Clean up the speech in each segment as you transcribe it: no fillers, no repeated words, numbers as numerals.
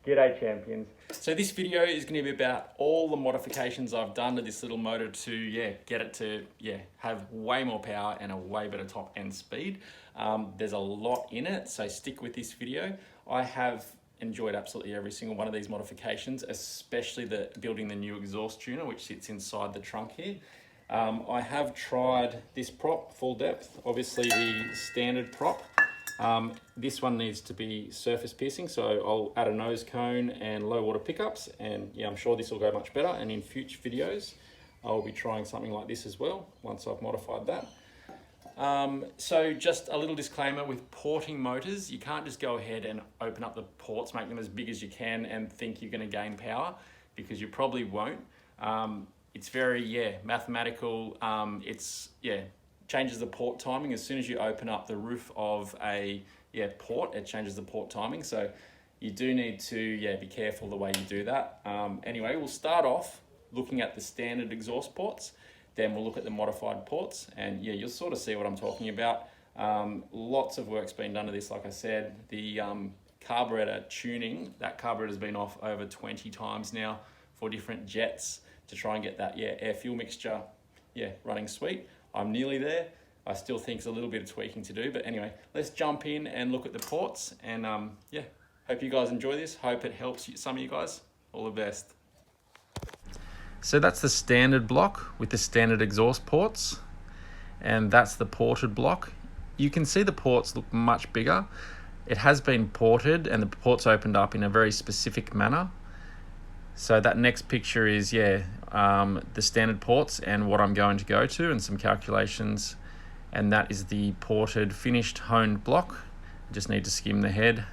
G'day champions. So this video is going to be about all the modifications I've done to this little motor to get it to have way more power and a way better top end speed. There's a lot in it, so stick with this video. I have enjoyed absolutely every single one of these modifications, especially building the new exhaust tuner which sits inside the trunk here. I have tried this prop full depth, obviously the standard prop. This one needs to be surface piercing, so I'll add a nose cone and low water pickups, and I'm sure this will go much better, and in future videos I'll be trying something like this as well once I've modified that. So just a little disclaimer with porting motors, you can't just go ahead and open up the ports, make them as big as you can and think you're going to gain power, because you probably won't. It's very mathematical. Changes the port timing. As soon as you open up the roof of a port, it changes the port timing. So you do need to be careful the way you do that. Anyway, we'll start off looking at the standard exhaust ports, then we'll look at the modified ports, and you'll sort of see what I'm talking about. Lots of work's been done to this. Like I said, the carburetor tuning, that carburetor's been off over 20 times now for different jets to try and get that air fuel mixture running sweet. I'm nearly there. I still think there's a little bit of tweaking to do, but anyway, let's jump in and look at the ports, and hope you guys enjoy this. Hope it helps some of you guys. All the best. So that's the standard block with the standard exhaust ports, and that's the ported block. You can see the ports look much bigger. It has been ported and the ports opened up in a very specific manner. So that next picture is the standard ports and what I'm going to go to, and some calculations, and that is the ported finished honed block. I just need to skim the head.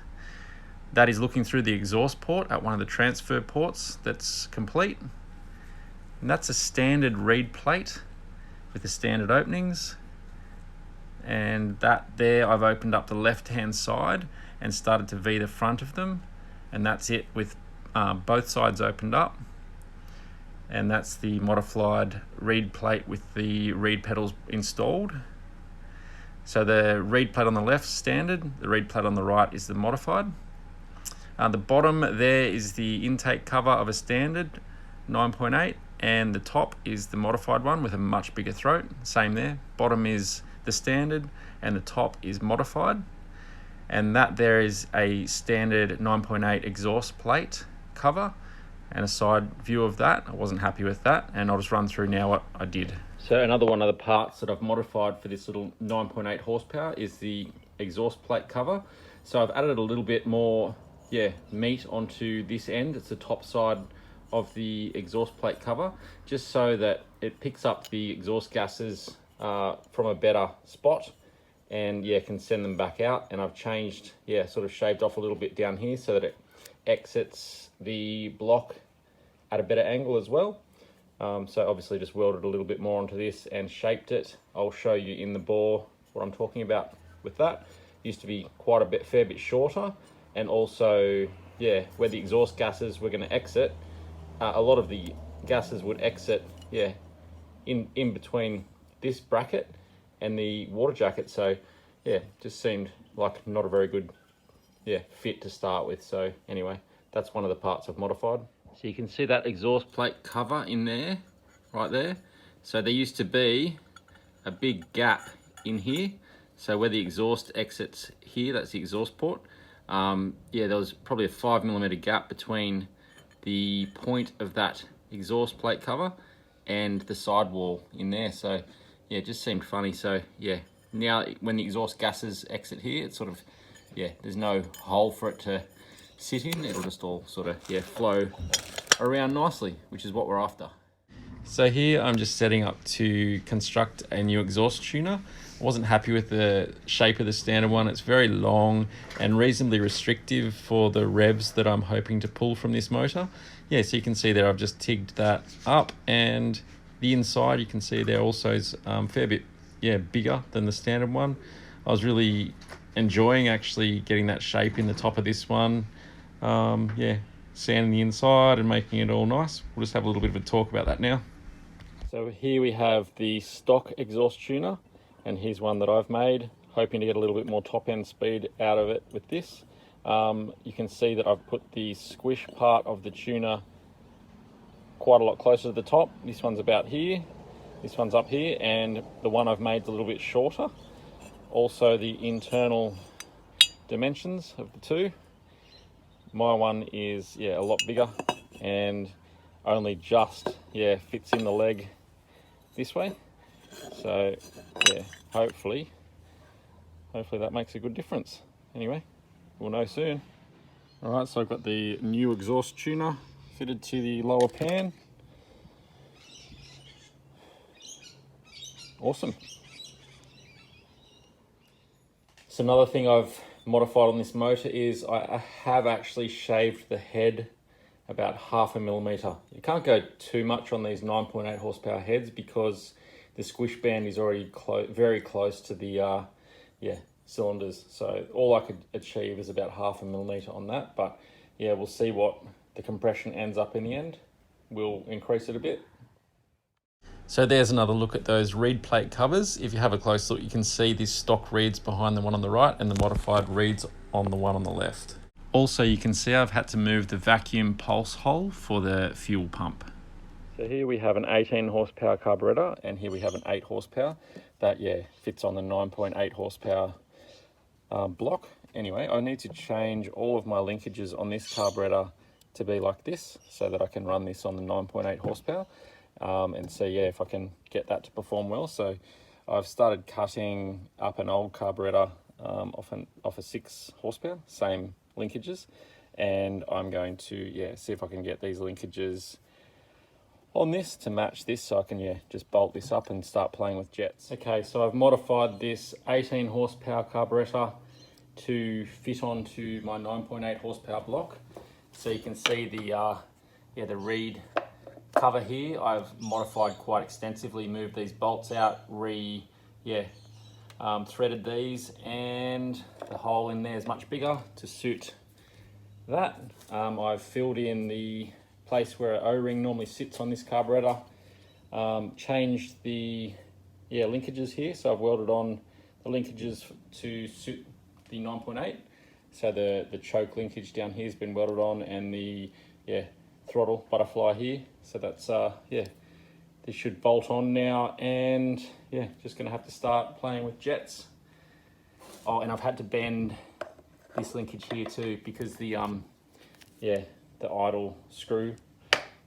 That is looking through the exhaust port at one of the transfer ports that's complete, and that's a standard reed plate with the standard openings, and that there I've opened up the left hand side and started to V the front of them, and that's it with both sides opened up, and that's the modified reed plate with the reed pedals installed. So the reed plate on the left standard, the reed plate on the right is the modified. The bottom there is the intake cover of a standard 9.8, and the top is the modified one with a much bigger throat. Same there, bottom is the standard and the top is modified, and that there is a standard 9.8 exhaust plate cover and a side view of that. I wasn't happy with that, and I'll just run through now what I did. So another one of the parts that I've modified for this little 9.8 horsepower is the exhaust plate cover. So I've added a little bit more meat onto this end. It's the top side of the exhaust plate cover, just so that it picks up the exhaust gases from a better spot and can send them back out. And I've changed, sort of shaved off a little bit down here so that it exits the block at a better angle as well. So obviously just welded a little bit more onto this and shaped it. I'll show you in the bore what I'm talking about with that. Used to be quite a fair bit shorter, and also where the exhaust gases were going to exit, a lot of the gases would exit in between this bracket and the water jacket. So just seemed like not a very good fit to start with. So anyway, that's one of the parts I've modified. So you can see that exhaust plate cover in there, right there. So there used to be a big gap in here. So where the exhaust exits here, that's the exhaust port. There was probably a 5mm gap between the point of that exhaust plate cover and the sidewall in there. So it just seemed funny. So now when the exhaust gases exit here, it's sort of there's no hole for it to sit in. It'll just all sort of flow around nicely, which is what we're after. So here I'm just setting up to construct a new exhaust tuner. I wasn't happy with the shape of the standard one. It's very long and reasonably restrictive for the revs that I'm hoping to pull from this motor. So you can see there I've just tigged that up, and the inside you can see there also is a fair bit bigger than the standard one. I was really enjoying actually getting that shape in the top of this one. Sanding the inside and making it all nice. We'll just have a little bit of a talk about that now. So here we have the stock exhaust tuner, and here's one that I've made, hoping to get a little bit more top end speed out of it with this. You can see that I've put the squish part of the tuner quite a lot closer to the top. This one's about here, this one's up here, and the one I've made is a little bit shorter. Also the internal dimensions of the two. My one is a lot bigger and only just fits in the leg this way. So hopefully that makes a good difference. Anyway, we'll know soon. All right, so I've got the new exhaust tuner fitted to the lower pan. Awesome. So another thing I've modified on this motor is I have actually shaved the head about 0.5 millimeter. You can't go too much on these 9.8 horsepower heads because the squish band is already very close to the cylinders. So all I could achieve is about 0.5 millimeter on that, but we'll see what the compression ends up in the end. We'll increase it a bit. So there's another look at those reed plate covers. If you have a close look, you can see these stock reeds behind the one on the right and the modified reeds on the one on the left. Also, you can see I've had to move the vacuum pulse hole for the fuel pump. So here we have an 18 horsepower carburetor, and here we have an 8 horsepower that fits on the 9.8 horsepower block. Anyway, I need to change all of my linkages on this carburetor to be like this so that I can run this on the 9.8 horsepower and see if I can get that to perform well. So I've started cutting up an old carburetor off a 6 horsepower, same linkages, and I'm going to see if I can get these linkages on this to match this, so I can just bolt this up and start playing with jets. Okay, so I've modified this 18 horsepower carburetor to fit onto my 9.8 horsepower block. So you can see the reed cover here I've modified quite extensively, moved these bolts out, threaded these, and the hole in there is much bigger to suit that. I've filled in the place where an O-ring normally sits on this carburetor, changed the linkages here, so I've welded on the linkages to suit the 9.8. So the choke linkage down here has been welded on, and the throttle butterfly here. So that's this should bolt on now, and just gonna have to start playing with jets. Oh, and I've had to bend this linkage here too because the idle screw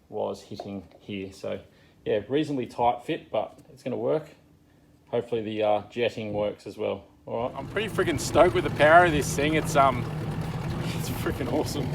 was hitting here. So reasonably tight fit, but it's gonna work. Hopefully the jetting works as well. All right. I'm pretty freaking stoked with the power of this thing. It's freaking awesome.